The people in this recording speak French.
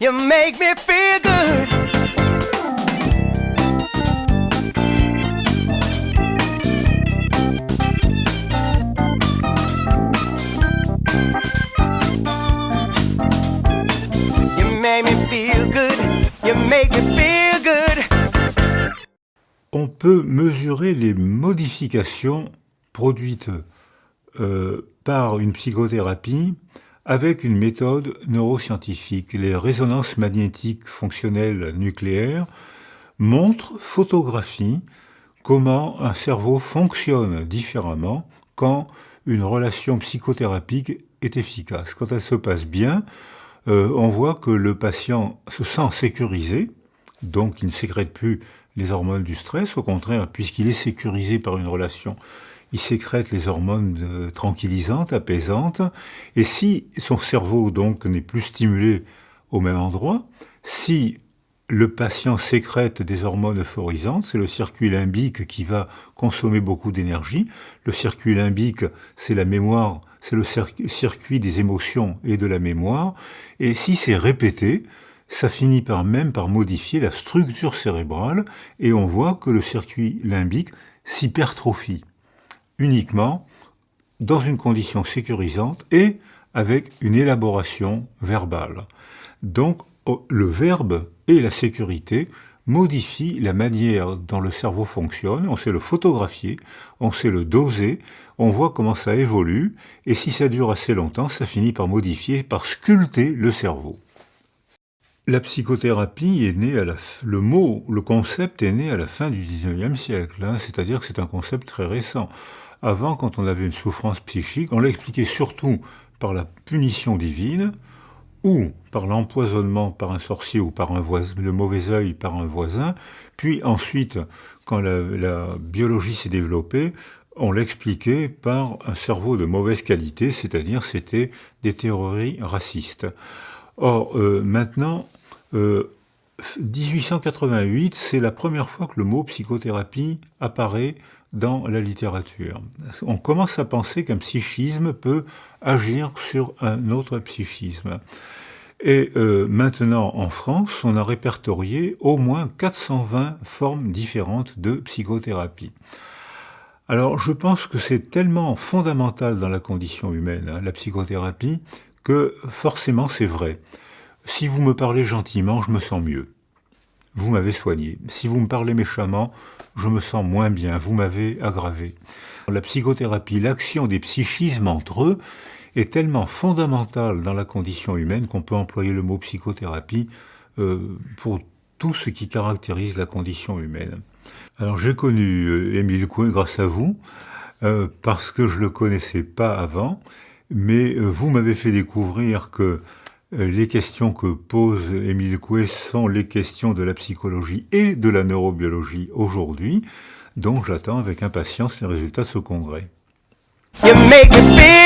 You make me feel good. You make me feel good. You make me feel good. On peut mesurer les modifications produites par une psychothérapie avec une méthode neuroscientifique. Les résonances magnétiques fonctionnelles nucléaires photographient comment un cerveau fonctionne différemment quand une relation psychothérapique est efficace. Quand elle se passe bien, on voit que le patient se sent sécurisé, donc il ne sécrète plus les hormones du stress, au contraire, puisqu'il est sécurisé par une relation, il sécrète les hormones tranquillisantes, apaisantes, et si son cerveau donc n'est plus stimulé au même endroit, si le patient sécrète des hormones euphorisantes, c'est le circuit limbique qui va consommer beaucoup d'énergie. Le circuit limbique, c'est la mémoire, c'est le circuit des émotions et de la mémoire, et si c'est répété, ça finit par modifier la structure cérébrale, et on voit que le circuit limbique s'hypertrophie uniquement dans une condition sécurisante et avec une élaboration verbale. Donc, le verbe et la sécurité modifient la manière dont le cerveau fonctionne, on sait le photographier, on sait le doser, on voit comment ça évolue, et si ça dure assez longtemps, ça finit par modifier, par sculpter le cerveau. La psychothérapie est née le concept est né à la fin du 19e siècle, c'est-à-dire que c'est un concept très récent. Avant, quand on avait une souffrance psychique, on l'expliquait surtout par la punition divine, ou par l'empoisonnement par un sorcier ou par le mauvais œil par un voisin, puis ensuite, quand la biologie s'est développée, on l'expliquait par un cerveau de mauvaise qualité, c'est-à-dire c'était des théories racistes. Or, maintenant, 1888, c'est la première fois que le mot psychothérapie apparaît dans la littérature. On commence à penser qu'un psychisme peut agir sur un autre psychisme. Et maintenant, en France, on a répertorié au moins 420 formes différentes de psychothérapie. Alors, je pense que c'est tellement fondamental dans la condition humaine, la psychothérapie, que forcément c'est vrai. Si vous me parlez gentiment, je me sens mieux. Vous m'avez soigné. Si vous me parlez méchamment, je me sens moins bien. Vous m'avez aggravé. La psychothérapie, l'action des psychismes entre eux, est tellement fondamentale dans la condition humaine qu'on peut employer le mot psychothérapie pour tout ce qui caractérise la condition humaine. Alors j'ai connu Émile Coué grâce à vous, parce que je ne le connaissais pas avant, mais vous m'avez fait découvrir que les questions que pose Émile Coué sont les questions de la psychologie et de la neurobiologie aujourd'hui, donc j'attends avec impatience les résultats de ce congrès. You make me feel